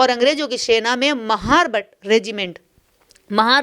और अंग्रेजों की सेना में महार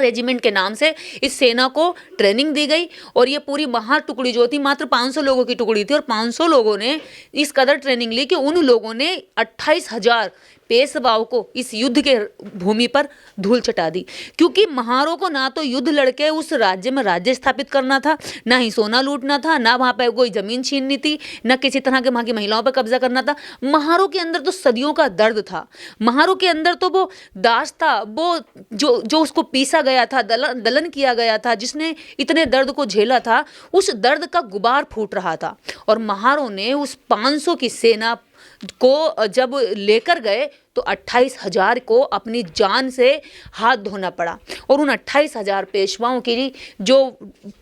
रेजिमेंट के नाम से इस सेना को ट्रेनिंग दी गई। और ये पूरी महार टुकड़ी जो थी मात्र 500 लोगों की टुकड़ी थी, और 500 लोगों ने इस कदर ट्रेनिंग ली कि उन लोगों ने 28,000 पेशवाओं को इस युद्ध के भूमि पर धूल चटा दी। क्योंकि महारों को ना तो युद्ध लड़के उस राज्य में राज्य स्थापित करना था, ना ही सोना लूटना था, ना वहाँ पर कोई जमीन छीननी थी, ना किसी तरह के वहाँ की महिलाओं पर कब्जा करना था। महारों के अंदर तो सदियों का दर्द था, महारों के अंदर तो वो दास था, वो जो उसको पीसा गया था, दलन किया गया था, जिसने इतने दर्द को झेला था, उस दर्द का गुबार फूट रहा था। और महारों ने उस 500 की सेना को जब लेकर गए तो 28,000 को अपनी जान से हाथ धोना पड़ा। और उन 28,000 पेशवाओं की जो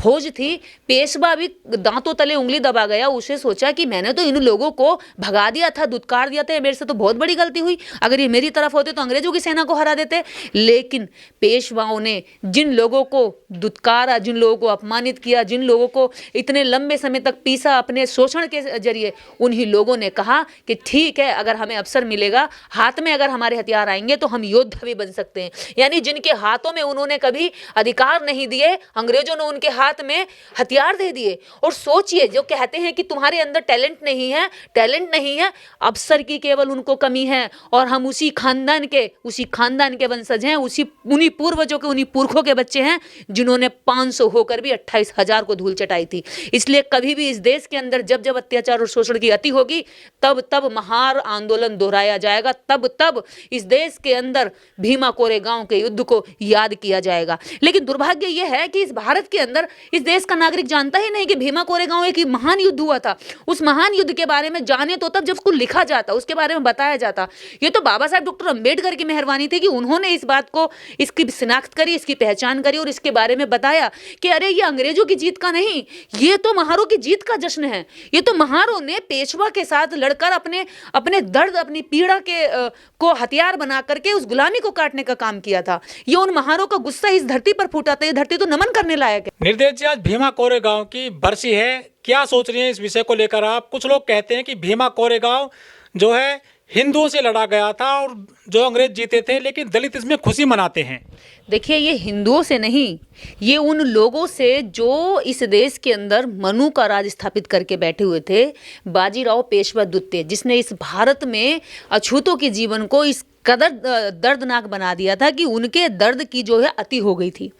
फौज थी, पेशवा भी दांतों तले उंगली दबा गया। उसे सोचा कि मैंने तो इन लोगों को भगा दिया था, दुत्कार दिया था, मेरे से तो बहुत बड़ी गलती हुई। अगर ये मेरी तरफ होते तो अंग्रेजों की सेना को हरा देते। लेकिन पेशवाओं ने जिन लोगों को दुत्कारा, जिन लोगों को अपमानित किया, जिन लोगों को इतने लंबे समय तक पीसा अपने शोषण के जरिए, उन्हीं लोगों ने कहा कि ठीक है, अगर हमें अवसर मिलेगा, हाथ में अगर हमारे हथियार आएंगे तो हम योद्धा भी बन सकते हैं। यानी जिनके हाथों में उन्होंने कभी अधिकार नहीं दिए, अंग्रेजों ने उनके हाथ में हथियार दे दिए। और सोचिए, जो कहते हैं कि तुम्हारे अंदर टैलेंट नहीं है, अवसर की केवल उनको कमी है। और हम उसी खानदान के वंशज हैं, उन्हीं पूर्वजों के, उन्हीं पुरखों के बच्चे हैं जिन्होंने 500 होकर भी 28,000 को धूल चटाई थी। इसलिए कभी भी इस देश के अंदर जब जब अत्याचार और शोषण की अति होगी, तब तब महार आंदोलन दोहराया जाएगा, तब इस देश के अंदर भीमा कोरेगांव के युद्ध को याद किया जाएगा। लेकिन दुर्भाग्य यह है कि इस भारत के अंदर इस देश का नागरिक जानता ही नहीं कि भीमा कोरेगांव एक महान युद्ध हुआ था। उस महान युद्ध के बारे में जाने तो तब जब उसको लिखा जाता, उसके बारे में बताया जाता। ये तो बाबा साहब डॉक्टर अंबेडकर की मेहरबानी थी कि उन्होंने इस बात को, इसकी शिनाख्त करी, इसकी पहचान करी और इसके बारे में बताया कि अरे ये अंग्रेजों की जीत का नहीं, ये तो महारों की जीत का जश्न है। ये तो महारों ने पेशवा के साथ लड़कर अपने दर्द, अपनी पीड़ा को हथियार बना करके उस गुलामी को काटने का काम किया था। ये उन महारों का गुस्सा इस धरती पर फूटा था। ये धरती तो नमन करने लायक है। निर्देश जी, आज भीमा कोरेगांव की बरसी है, क्या सोच रही हैं इस विषय को लेकर आप? कुछ लोग कहते हैं कि भीमा कोरेगांव जो है हिंदुओं से लड़ा गया था और जो अंग्रेज जीते थे, लेकिन दलित इसमें खुशी मनाते हैं। देखिए, ये हिंदुओं से नहीं, ये उन लोगों से जो इस देश के अंदर मनु का राज स्थापित करके बैठे हुए थे। बाजीराव पेशवा द्वितीय, जिसने इस भारत में अछूतों के जीवन को इस कदर दर्दनाक बना दिया था कि उनके दर्द की जो है अति हो गई थी।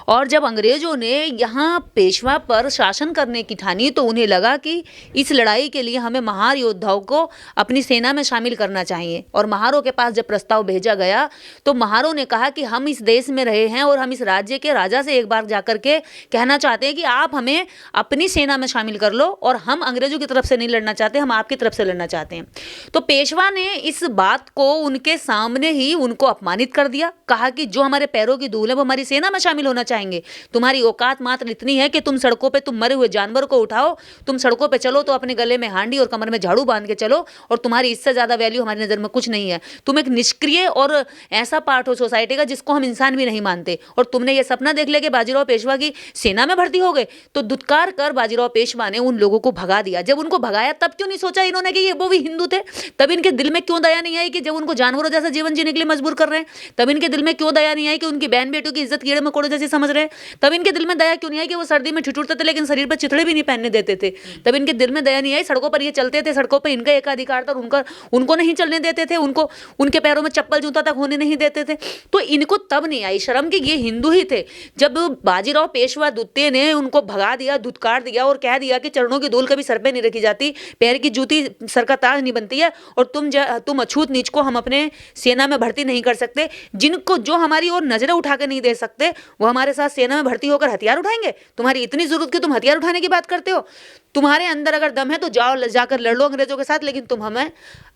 और जब अंग्रेजों ने यहाँ पेशवा पर शासन करने की ठानी तो उन्हें लगा कि इस लड़ाई के लिए हमें महार योद्धाओं को अपनी सेना में शामिल करना चाहिए। और महारों के पास जब प्रस्ताव भेजा गया तो महारों ने कहा कि हम इस देश में रहे हैं और हम इस राज्य के राजा से एक बार जाकर के कहना चाहते हैं कि आप हमें अपनी सेना में शामिल कर लो, और हम अंग्रेजों की तरफ से नहीं लड़ना चाहते, हम आपकी तरफ से लड़ना चाहते हैं। तो पेशवा ने इस बात को उनके सामने ही उनको अपमानित कर दिया। कहा कि जो हमारे पैरों की धूल है वो हमारी सेना में शामिल होना चाहेंगे। तुम्हारी औकात मात्र इतनी है कि तुम सड़कों पे तुम मरे हुए जानवर को उठाओ, तुम सड़कों पे चलो तो अपने गले में हांडी और कमर में झाड़ू बांध के चलो, और तुम्हारी इससे ज्यादा वैल्यू हमारी नजर में कुछ नहीं है। तुम एक निष्क्रिय और ऐसा पार्ट हो सोसाइटी का जिसको हम इंसान भी नहीं मानते। और तुमने ये सपना देख लिया कि बाजीराव पेशवा की सेना में भर्ती हो गए। तो दुत्कार कर बाजीराव पेशवा ने उन लोगों को भगा दिया। जब उनको भगाया तब क्यों नहीं सोचा इन्होंने कि ये वो भी हिंदू थे? तब इनके दिल में क्यों दया नहीं आई कि जब उनको जानवरों जैसा जीवन जीने के लिए मजबूर कर रहे हैं? तब इनके दिल में क्यों दया नहीं आई कि उनकी बहन बेटियों की इज्जत कीड़े मकोड़े जैसी समझ रहे हैं? तब इनके दिल में दया क्यों नहीं आई कि वो सर्दी में ठिठुरते थे लेकिन शरीर पर चिथड़े भी नहीं पहनने देते थे? तब इनके दिल में दया नहीं आई, सड़कों पर ये चलते थे, सड़कों पर इनका एक अधिकार था और उनको नहीं चलने देते थे, उनको उनके पैरों में चप्पल जूता तक होने नहीं देते थे। तो इनको तब नहीं आई शर्म कि ये हिंदू ही थे। जब बाजीराव पेशवा द्वितीय ने उनको भगा दिया, धुतकार दिया और कह दिया कि चरणों की धूल कभी सर पे नहीं रखी जाती, पैर की जूती सर का ताज नहीं बनती है, और तुम अछूत नीच को हम अपने सेना में भर्ती नहीं कर सकते। जिनको जो हमारी ओर नजरें उठा के नहीं दे सकते वो हमारे साथ सेना में भर्ती होकर हथियार उठाएंगे? तुम्हारी इतनी जरूरत कि तुम हथियार उठाने की बात करते हो? तुम्हारे अंदर अगर दम है तो जाओ, जाकर लड़ लो अंग्रेजों के साथ, लेकिन तुम हमें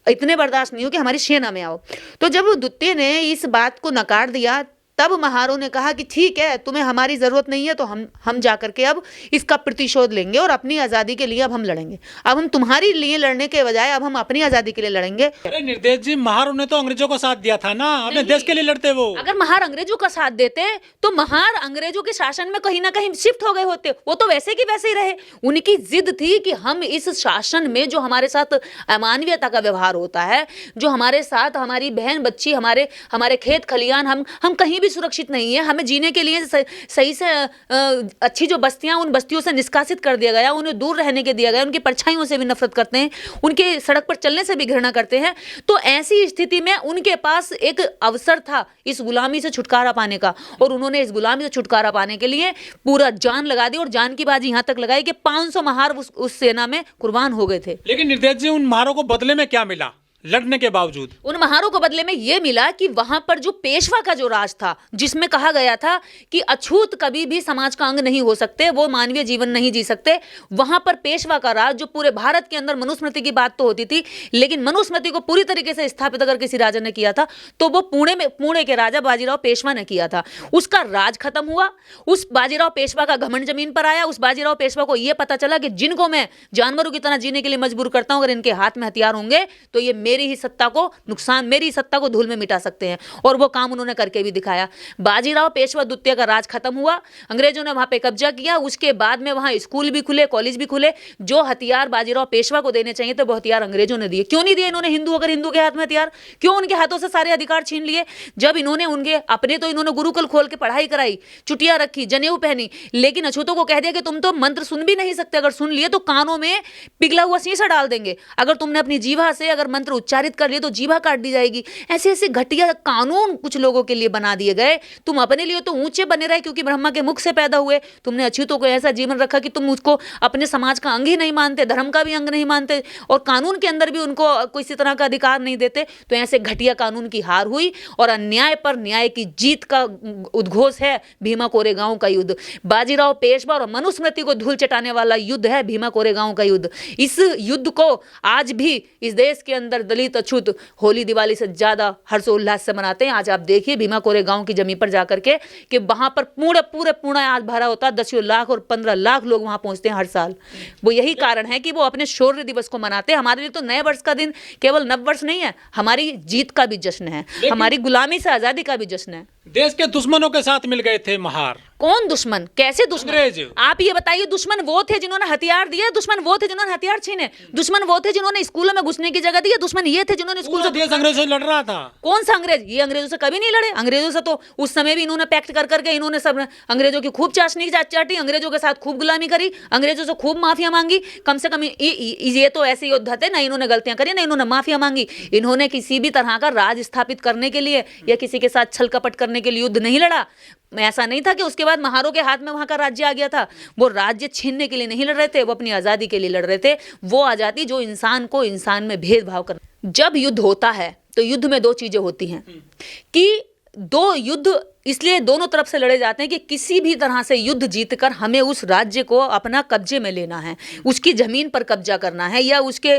इतने बर्दाश्त नहीं हो कि हमारी सेना में आओ। तो जब द्वितीय ने इस बात को नकार दिया तब महारों ने कहा कि ठीक है, तुम्हें हमारी ज़रूरत नहीं है, तो हम जा करके अब इसका प्रतिशोध लेंगे और अपनी आज़ादी के लिए अब हम लड़ेंगे। अब हम तुम्हारी लिए लड़ने के बजाय अब हम अपनी आज़ादी के लिए लड़ेंगे। अरे निर्देश जी, महारों ने तो अंग्रेजों को साथ दिया था ना, अपने देश के लिए लड़ते वो। अगर महार अंग्रेजों का साथ देते तो महार अंग्रेजों के शासन में कहीं ना कहीं शिफ्ट हो गए होते। वो तो वैसे की वैसे ही रहे। उनकी जिद थी कि हम इस शासन में जो हमारे साथ अमानवीयता का व्यवहार होता है, जो हमारे साथ हमारी बहन बच्ची, हमारे खेत खलियान, हम कहीं भी सुरक्षित नहीं है। हमें जीने के लिए सही से अच्छी जो बस्तियां, उन बस्तियों से निष्कासित कर दिया गया, उन्हें दूर रहने के दिया गया, उनकी परछाइयों से भी नफरत करते हैं, उनके सड़क पर चलने से भी घृणा करते हैं। तो ऐसी स्थिति में उनके पास एक अवसर था इस गुलामी से छुटकारा पाने का, और उन्होंने इस गुलामी से छुटकारा पाने के लिए पूरा जान लगा दी, और जान की बाजी यहां तक लगाई कि 500 महार उस सेना में कुर्बान हो गए थे। लेकिन निर्देश जी, उन महारों को बदले में क्या मिला लड़ने के बावजूद? उन महारों को बदले में यह मिला कि वहां पर जो पेशवा का जो राज था, जिसमें कहा गया था कि अछूत कभी भी समाज का अंग नहीं हो सकते, वो मानवीय जीवन नहीं जी सकते, वहां पर पेशवा का राज, जो पूरे भारत के अंदर मनुस्मृति की बात तो होती थी, लेकिन मनुस्मृति को पूरी तरीके से स्थापित अगर किसी राजा ने किया था तो वो पुणे के राजा बाजीराव पेशवा ने किया था। उसका राज खत्म हुआ, उस बाजीराव पेशवा का घमंड जमीन पर आया। उस बाजीराव पेशवा को यह पता चला कि जिनको मैं जानवरों की तरह जीने के लिए मजबूर करता हूं, अगर इनके हाथ में हथियार होंगे तो ये मेरी ही सत्ता को धूल में मिटा सकते हैं, और वो काम उन्होंने करके भी दिखाया। बाजीराव पेशवा द्वितीय का राज खत्म हुआ, अंग्रेजों ने वहां पे कब्जा किया। उसके बाद में वहां स्कूल भी खुले, कॉलेज भी खुले। जो हथियार बाजीराव पेशवा को देने चाहिए थे वो हथियार अंग्रेजों ने दिए। क्यों नहीं दिए इन्होंने? अगर हिंदू के हाथ में हथियार, क्यों उनके हाथों से सारे अधिकार छीन लिए? जब इन्होंने इन्होंने गुरुकुल खोल के पढ़ाई कराई, चुटिया रखी, जनेऊ पहनी, लेकिन अछूतों को कह दिया कि तुम तो मंत्र सुन भी नहीं सकते, अगर सुन लिए तो कानों में पिघला हुआ शीशा डाल देंगे, अगर तुमने अपनी जीवा से अगर मंत्र उच्चारित कर लिए तो जीवा काट दी जाएगी। ऐसे ऐसे घटिया कानून कुछ लोगों के लिए बना दिए गए। तुम अपने लिए तो ऊंचे बने रहे क्योंकि ब्रह्मा के मुख से पैदा हुए, तुमने अछूतों को ऐसा जीवन रखा कि तुम उसको अपने समाज का अंग ही नहीं मानते, धर्म का भी अंग नहीं मानते, और कानून के अंदर भी उनको किसी तरह का अधिकार नहीं देते। तो ऐसे घटिया कानून की हार हुई और अन्याय पर न्याय की जीत का उद्घोष है भीमा कोरेगांव का युद्ध। बाजीराव पेशवा और मनुस्मृति को धूल चटाने वाला युद्ध है भीमा कोरेगांव का युद्ध। इस युद्ध को आज भी इस देश के अंदर दलित अछूत होली दिवाली से ज्यादा हर्षोल्लास से मनाते हैं। आज आप देखिए भीमा कोरेगांव की जमीन पर जाकर के कि वहां पर पूरा आज भरा होता है, 10 लाख और 15 लाख लोग वहां पहुंचते हैं हर साल। वो यही कारण है कि वो अपने शौर्य दिवस को मनाते हैं। हमारे लिए तो नए वर्ष का दिन केवल नव वर्ष नहीं है, हमारी जीत का भी जश्न है, हमारी गुलामी से आजादी का भी जश्न है। देश के दुश्मनों के साथ मिल गए थे महार। कौन दुश्मन? कैसे दुश्मन? अंग्रेज। आप ये बताइए, दुश्मन वो थे जिन्होंने हथियार दिए, दुश्मन वो थे जिन्होंने हथियार छीने, दुश्मन वो थे जिन्होंने स्कूलों में घुसने की जगह दी, दुश्मन ये थे जिन्होंने स्कूल से देश अंग्रेजों से लड़ रहा था। कौन सा अंग्रेज? ये अंग्रेजों से कभी नहीं लड़े। अंग्रेजों से तो उस समय भी इन्होंने पैक्ट कर करके इन्होंने सब अंग्रेजों की खूब चाशनी चाटी, अंग्रेजों के साथ खूब गुलामी करी, अंग्रेजों से खूब माफिया मांगी। कम से कम ये तो ऐसे योद्धा थे ना, इन्होंने गलतियां करी ना इन्होंने माफिया मांगी। इन्होंने किसी भी तरह का राज स्थापित करने के लिए या किसी के साथ छल कपट करने के लिए युद्ध नहीं लड़ा। ऐसा नहीं था कि उसके बाद महारों के हाथ में वहां का राज्य आ गया था। वो राज्य छीनने के लिए नहीं लड़ रहे थे, वो अपनी आजादी के लिए लड़ रहे थे। वो आजादी जो इंसान को इंसान में भेदभाव कर। जब युद्ध होता है तो युद्ध में दो चीजें होती हैं कि दो युद्ध इसलिए दोनों तरफ से लड़े जाते हैं कि किसी भी तरह से युद्ध जीतकर हमें उस राज्य को अपना कब्जे में लेना है, उसकी जमीन पर कब्जा करना है, या उसके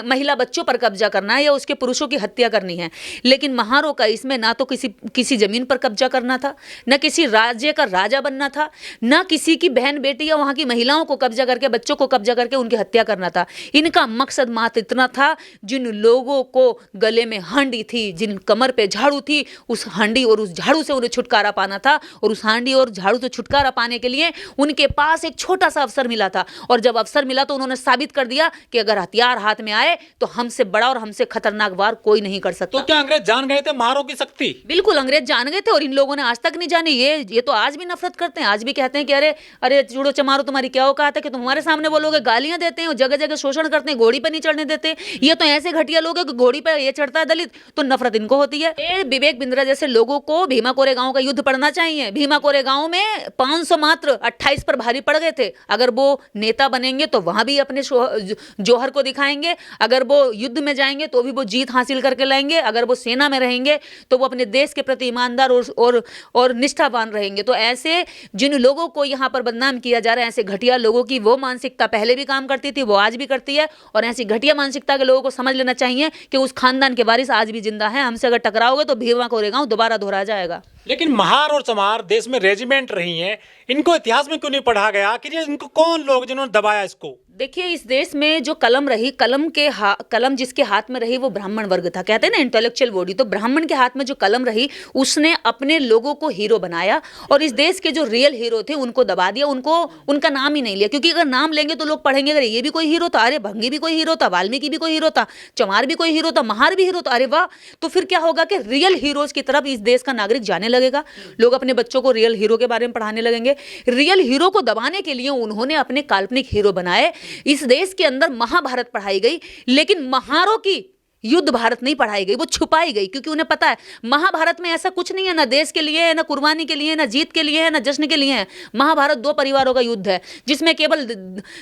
महिला बच्चों पर कब्जा करना है, या उसके पुरुषों की हत्या करनी है। लेकिन महारों का इसमें ना तो किसी जमीन पर कब्जा करना था, न किसी राज्य का राजा बनना था, न किसी की बहन बेटी या वहां की महिलाओं को कब्जा करके, बच्चों को कब्जा करके उनकी हत्या करना था। इनका मकसद मात्र इतना था, जिन लोगों को गले में हांडी थी, जिन कमर पे झाड़ू थी, उस हांडी और उस झाड़ू से उन्हें छुटकारा पाना था। और उस हांडी और झाड़ू से छुटकारा पाने के लिए उनके पास एक छोटा सा अवसर मिला था, और जब अवसर मिला तो उन्होंने साबित कर दिया कि अगर हथियार हाथ में आए तो हमसे बड़ा और हमसे खतरनाक वार कोई नहीं कर सकता। तो क्या अंग्रेज जान गए थे महारों की शक्ति? बिल्कुल अंग्रेज जान गए थे, और इन लोगों ने आज तक नहीं जानी। ये तो आज भी नफरत करते हैं, आज भी कहते हैं कि अरे चूड़ो चमारो तुम्हारी क्या औकात है कि तुम हमारे सामने बोलोगे, गालियां देते हैं और जगह जगह शोषण करते हैं, घोड़ी पर नहीं चढ़ने देते। ये तो ऐसे घटिया लोग हैं कि घोड़ी पर ये चढ़ता है दलित तो नफरत इनको होती है। विवेक बिंद्रा जैसे लोगों को भीमा कोरेगांव का युद्ध पढ़ना चाहिए। भीमा कोरेगांव में 500 मात्र 28 पर भारी पड़ गए थे। अगर वो नेता बनेंगे तो वहां भी अपने जौहर को दिखाएंगे, अगर वो युद्ध में जाएंगे तो भी वो जीत हासिल करके लाएंगे, अगर वो सेना में रहेंगे तो वो अपने देश के प्रति ईमानदार और निष्ठावान रहेंगे। तो ऐसे जिन लोगों को यहाँ पर बदनाम किया जा रहा है, ऐसे घटिया लोगों की वो मानसिकता पहले भी काम करती थी, वो आज भी करती है, और ऐसी घटिया मानसिकता के लोगों को समझ लेना चाहिए कि उस खानदान के वारिस आज भी जिंदा है। हमसे अगर टकराओगे तो भीमा कोरेगांव दोबारा दोहरा जाएगा। लेकिन महार और चमार देश में रेजिमेंट रही हैं, इनको इतिहास में क्यों नहीं पढ़ा गया कि ये इनको कौन लोग जिन्होंने दबाया इसको? देखिए, इस देश में जो कलम रही, कलम जिसके हाथ में रही वो ब्राह्मण वर्ग था। कहते हैं ना इंटेलेक्चुअल बॉडी, तो ब्राह्मण के हाथ में जो कलम रही उसने अपने लोगों को हीरो बनाया और इस देश के जो रियल हीरो थे उनको दबा दिया, उनका नाम ही नहीं लिया। क्योंकि अगर नाम लेंगे तो लोग पढ़ेंगे, अरे ये भी कोई हीरो था, अरे भंगी भी कोई हीरो था, वाल्मीकि भी कोई हीरो था, चमार भी कोई हीरो था, महार भी हीरो था, अरे वाह। तो फिर क्या होगा कि रियल हीरोज की तरफ इस देश का नागरिक जाने लगेगा। लोग अपने बच्चों को रियल हीरो के बारे में पढ़ाने लगेंगे। रियल हीरो को दबाने के लिए उन्होंने अपने काल्पनिक हीरो बनाए। इस देश के अंदर महाभारत पढ़ाई गई, लेकिन महारों की युद्ध भारत नहीं पढ़ाई गई, वो छुपाई गई। क्योंकि उन्हें पता है महाभारत में ऐसा कुछ नहीं है, ना देश के लिए है, ना कुर्बानी के लिए है, ना जीत के लिए है, ना जश्न के लिए है। महाभारत दो परिवारों का युद्ध है जिसमें केवल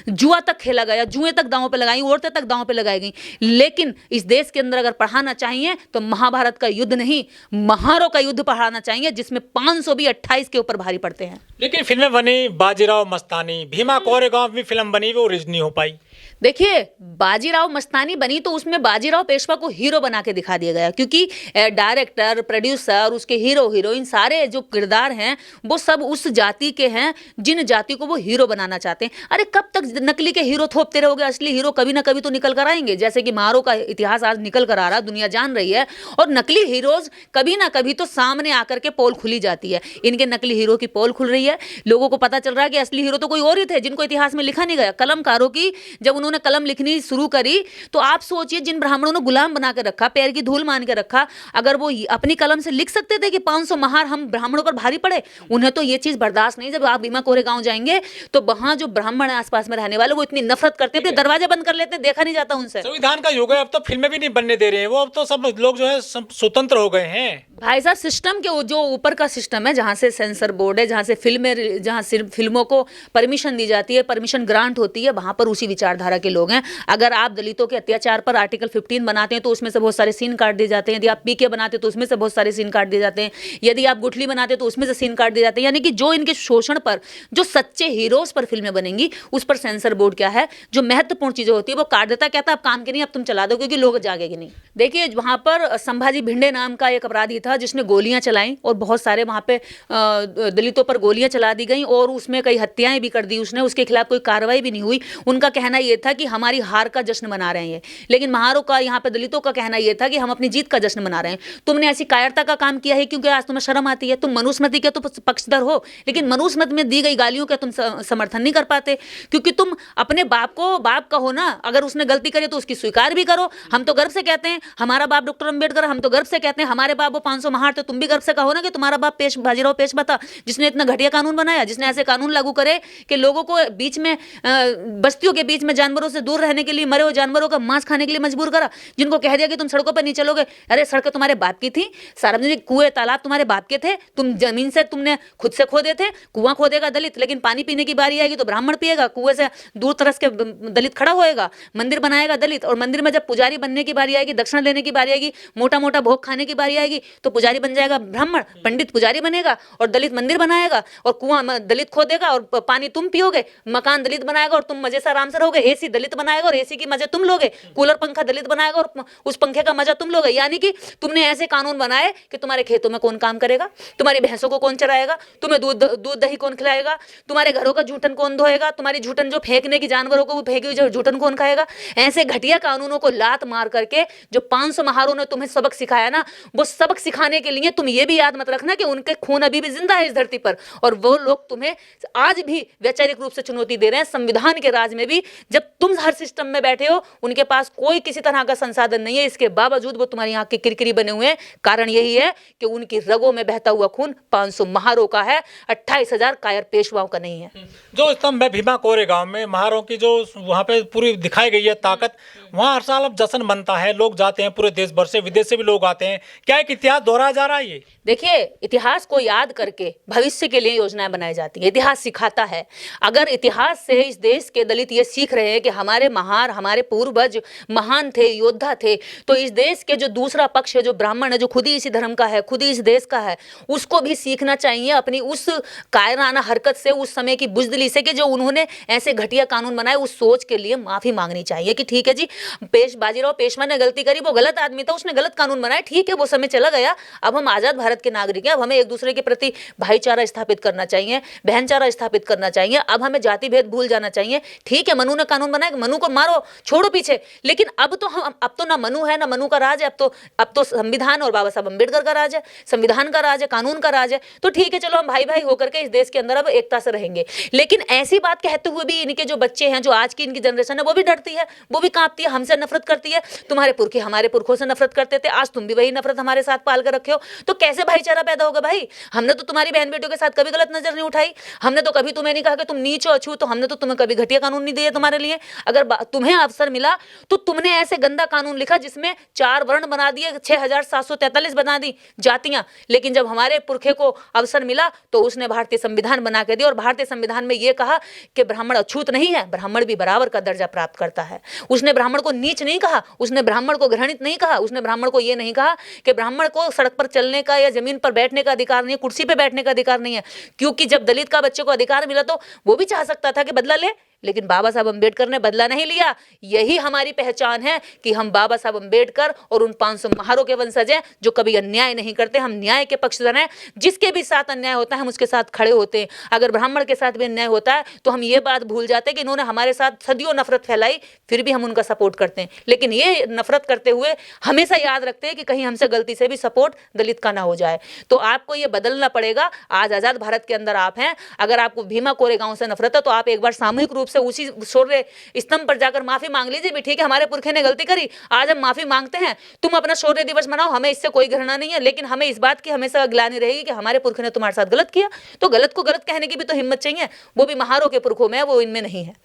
जुआ तक खेला गया, जुए तक दांव पे लगाई, औरतें तक दांव पे लगाई गई। लेकिन इस देश के अंदर अगर पढ़ाना चाहिए तो महाभारत का युद्ध नहीं, महारों का युद्ध पढ़ाना चाहिए, जिसमें 500 भी 28 के ऊपर भारी पड़ते हैं। लेकिन फिल्में बनी, बाजीराव मस्तानी, भीमा कोरेगांव भी फिल्म बनी, वो रिलीज नहीं हो पाई। देखिए, बाजीराव मस्तानी बनी तो उसमें बाजीराव पेशवा को हीरो बना के दिखा दिया गया। क्योंकि डायरेक्टर, प्रोड्यूसर, उसके हीरो हीरोइन सारे जो किरदार हैं वो सब उस जाति के हैं जिन जाति को वो हीरो बनाना चाहते हैं। अरे कब तक नकली के हीरो थोपते रहोगे? असली हीरो कभी ना कभी तो निकल कर आएंगे। जैसे कि मारो का इतिहास आज निकल कर आ रहा, दुनिया जान रही है। और नकली हीरोज कभी ना कभी तो सामने आकर के पोल खुली जाती है। इनके नकली हीरो की पोल खुल रही है, लोगों को पता चल रहा है कि असली हीरो तो कोई और ही थे जिनको इतिहास में लिखा नहीं गया। कलमकारों की जब उन्होंने कलम लिखनी शुरू करी तो आप सोचिए, जिन ब्राह्मणों ने गुलाम बना के रखा, पैर की धूल मान के रखा, अगर वो अपनी कलम से लिख सकते थे कि 500 महार हम ब्राह्मणों पर भारी पड़े, उन्हें तो ये चीज बर्दाश्त नहीं। जब आप भीमा कोरेगांव जाएंगे तो वहां जो ब्राह्मण है आसपास में रहने वाले, वो इतनी नफरत करते हैं, अपने दरवाजे बंद कर लेते हैं, देखा नहीं जाता उनसे। संविधान का युग है, अब तो फिल्में भी नहीं बनने दे रहे हैं वो, अब तो सब लोग जो है स्वतंत्र हो गए हैं। भाई साहब, सिस्टम के जो ऊपर का सिस्टम है, जहाँ से सेंसर बोर्ड है, जहाँ से जहाँ सिर्फ फिल्मों को परमिशन दी जाती है, परमिशन ग्रांट होती है, वहाँ पर उसी विचारधारा के लोग हैं। अगर आप दलितों के अत्याचार पर आर्टिकल 15 बनाते हैं तो उसमें से बहुत सारे सीन काट दिए जाते हैं। यदि आप पीके बनाते हैं तो उसमें से बहुत सारे सीन काट दिए जाते हैं। यदि आप गुठली बनाते हैं तो उसमें से सीन काट दिए जाते हैं। यानी कि जो इनके शोषण पर, जो सच्चे हीरोज पर फिल्में बनेंगी, उस पर सेंसर बोर्ड क्या है, जो महत्वपूर्ण चीजें होती है वो काट देता, कहता है अब काम के नहीं, अब तुम चला दो क्योंकि लोग जागेंगे नहीं। देखिए, वहाँ पर संभाजी भिंडे नाम का एक अपराधी था जिसने गोलियां चलाई और बहुत सारे वहाँ पे दलितों पर गोलियां चला दी गई और उसमें कई हत्याएं भी कर दी उसने। उसके खिलाफ कोई कार्रवाई भी नहीं हुई। उनका कहना यह था कि हमारी हार का जश्न मना रहे हैं। लेकिन महारों का, यहाँ पे दलितों का कहना यह था कि हम अपनी जीत का जश्न मना रहे हैं। तुमने ऐसी कायरता का काम किया है क्योंकि आज तुम्हें शर्म आती है। तुम मनुस्मृति के तो पक्षधर हो, लेकिन मनुस्मृति में दी गई गालियों का तुम समर्थन नहीं कर पाते, क्योंकि तुम अपने बाप को बाप कहो ना। अगर उसने गलती करी तो उसकी स्वीकार भी करो। हम तो गर्व से कहते हैं हमारा बाप डॉक्टर अम्बेडकर, हम तो गर्व से कहते हैं हमारे बाप वो 500 महार थे। तुम भी गर्व से कहो ना कि तुम्हारा बाप बाजीराव पेशवा था, जिसने इतना घटिया कानून बनाया, जिसने ऐसे कानून लागू करे कि लोगों को बीच में, बस्तियों के बीच में जानवरों से दूर रहने के लिए, मरे हुए जानवरों का मांस खाने के लिए मजबूर करा, जिनको कह दिया कि तुम सड़कों पर नहीं चलोगे। अरे सड़कें तुम्हारे बाप की थी, सार्वजनिक कुएं तालाब तुम्हारे बाप के थे, तुम जमीन से तुमने खुद से खोदे थे। कुआं खोदेगा दलित, लेकिन पानी पीने की बारी आएगी तो ब्राह्मण पिएगा। कुएं से दूर तरस के दलित खड़ा होएगा। मंदिर बनाएगा दलित, और मंदिर में जब पुजारी बनने की बारी आएगी, दक्षिणा लेने की बारी आएगी, मोटा मोटा भोग खाने की बारी आएगी, तो पुजारी बन जाएगा ब्राह्मण, पंडित पुजारी बनेगा और दलित मंदिर बनाएगा और कुआं दलित खोदेगा और पानी तुम पियोगे। मकान दलित बनाएगा और तुम मजे से आराम से रहोगे। एसी दलित बनाएगा और एसी की मजे तुम लोगे। कूलर पंखा दलित बनाएगा और उस पंखे का मजा तुम लोगे। यानी कि तुमने ऐसे कानून बनाए कि तुम्हारे खेतों में कौन काम करेगा, तुम्हारी भैंसों को कौन चराएगा, तुम्हें दूध दही कौन खिलाएगा, तुम्हारे घरों का जूठन कौन धोएगा, तुम्हारी जूठन जो फेंकने की जानवरों को फेंकी हुई जूठन कौन खाएगा। ऐसे घटिया कानूनों को लात मार करके जो 500 महारों ने तुम्हें सबक सिखाया ना, वो सबक सिखाने के लिए तुम ये भी याद मत रखना कि उनके खून अभी भी जिंदा है इस धरती पर, और वो लोग तुम्हें आज भी वैचारिक रूप से चुनौती दे रहे हैं। संविधान के राज में भी जब तुम हर सिस्टम में बैठे हो, उनके पास कोई किसी तरह का संसाधन नहीं है, इसके बावजूद वो तुम्हारी आंख के किरकिरी बने हुए हैं। कारण यही है कि उनकी रगों में बहता हुआ खून 500 महारों का है, 28,000 कायर पेशवाओं का नहीं है। जो स्तंभ है भीमा कोरेगांव में, महारों की जो वहाँ पे पूरी दिखाई गई है ताकत, वहाँ हर साल अब जश्न बनता है, लोग जाते हैं पूरे देश भर से, विदेश से भी लोग आते हैं। क्या एक इतिहास दोहराया जा रहा है ये? देखिए, इतिहास को याद करके भविष्य के लिए योजनाएं बनाई जाती हैं। इतिहास सिखाता है। अगर इतिहास से इस देश के दलित ये सीख रहे हैं कि हमारे महार, हमारे पूर्वज महान थे, योद्धा थे, तो इस देश के जो दूसरा पक्ष है, जो ब्राह्मण है, जो खुद ही इसी धर्म का है, खुद ही इस देश का है, उसको भी सीखना चाहिए अपनी उस कायराना हरकत से, उस समय की बुजदिली से, कि जो उन्होंने ऐसे घटिया कानून बनाए, उस सोच के लिए माफी मांगनी चाहिए कि ठीक है जी, बाजीराव पेशवा ने गलती करी, वो गलत आदमी था, उसने गलत कानून बनाए, ठीक है, वो समय चला गया, गया, अब हम आज़ाद भारत के नागरिक हैं, अब हमें एक दूसरे के प्रति भाईचारा स्थापित करना चाहिए, बहनचारा स्थापित करना चाहिए, अब हमें जाति भेद भूल जाना चाहिए। ठीक है, मनु ने कानून बनाया, मनु को मारो, छोड़ो पीछे, लेकिन अब तो ना मनु है, ना मनु का राज है, अब तो संविधान और बाबा साहब अम्बेडकर का राज है, संविधान का राज है, कानून का राज है। तो ठीक है, चलो हम भाई भाई होकर के इस देश के अंदर अब एकता से रहेंगे। लेकिन ऐसी बात कहते हुए भी इनके जो बच्चे हैं, जो आज की इनकी जनरेशन है, वो भी डरती है, वो भी कांपती है, हमसे नफरत करती है। तुम्हारे पुरखे हमारे पुरखों से नफरत करते थे, आज तुम भी वही नफरत हमारे साथ पाल कर रखे हो, तो कैसे भाईचारा पैदा होगा भाई? हमने तो तुम्हारी बहन बेटियों के साथ कभी गलत नजर नहीं उठाई, हमने तो कभी तुम्हें नहीं कहा कि तुम नीच हो अछूत, तो हमने तो तुम्हें कभी घटिया कानून नहीं दिए तुम्हारे लिए। अगर तुम्हें अवसर मिला तो तुमने ऐसे गंदा कानून लिखा जिसमें 4 वर्ण बना दिए, 6743 बना दी जातियां, लेकिन जब हमारे पुरखे को अवसर मिला तो उसने भारतीय संविधान बना के दिया, और भारतीय संविधान में यह कहा कि ब्राह्मण अछूत नहीं है, ब्राह्मण भी बराबर का दर्जा प्राप्त करता है। उसने ब्राह्मण को नीच नहीं कहा, उसने ब्राह्मण को घृणित नहीं कहा, उसने ब्राह्मण को यह नहीं कहा कि ब्राह्मण को सड़क पर चलने का या जमीन पर बैठने का अधिकार नहीं है, कुर्सी पे बैठने का अधिकार नहीं है। क्योंकि जब दलित का बच्चे को अधिकार मिला तो वो भी चाह सकता था कि बदला ले, लेकिन बाबा साहब अम्बेडकर ने बदला नहीं लिया। यही हमारी पहचान है कि हम बाबा साहब अम्बेडकर और उन 500 महारों के वंशज हैं जो कभी अन्याय नहीं करते। हम न्याय के पक्षधर हैं, जिसके भी साथ अन्याय होता है हम उसके साथ खड़े होते हैं। अगर ब्राह्मण के साथ भी अन्याय होता है तो हम ये बात भूल जाते हैं कि इन्होंने हमारे साथ सदियों नफरत फैलाई, फिर भी हम उनका सपोर्ट करते हैं। लेकिन ये नफरत करते हुए हमेशा याद रखते हैं कि कहीं हमसे गलती से भी सपोर्ट दलित का ना हो जाए। तो आपको ये बदलना पड़ेगा। आज आज़ाद भारत के अंदर आप हैं, अगर आपको भीमा कोरेगांव से नफरत है तो आप एक बार सामूहिक रूप से उसी शौर्य स्तंभ पर जाकर माफी मांग लीजिए भी। ठीक है, हमारे पुरखे ने गलती करी, आज हम माफी मांगते हैं, तुम अपना शौर्य दिवस मनाओ, हमें इससे कोई घृणा नहीं है। लेकिन हमें इस बात की हमेशा ग्लानि रहेगी कि हमारे पुरखे ने तुम्हारे साथ गलत किया, तो गलत को गलत कहने की भी तो हिम्मत चाहिए। वो भी महारों के पुरखों में है, वो इनमें नहीं है।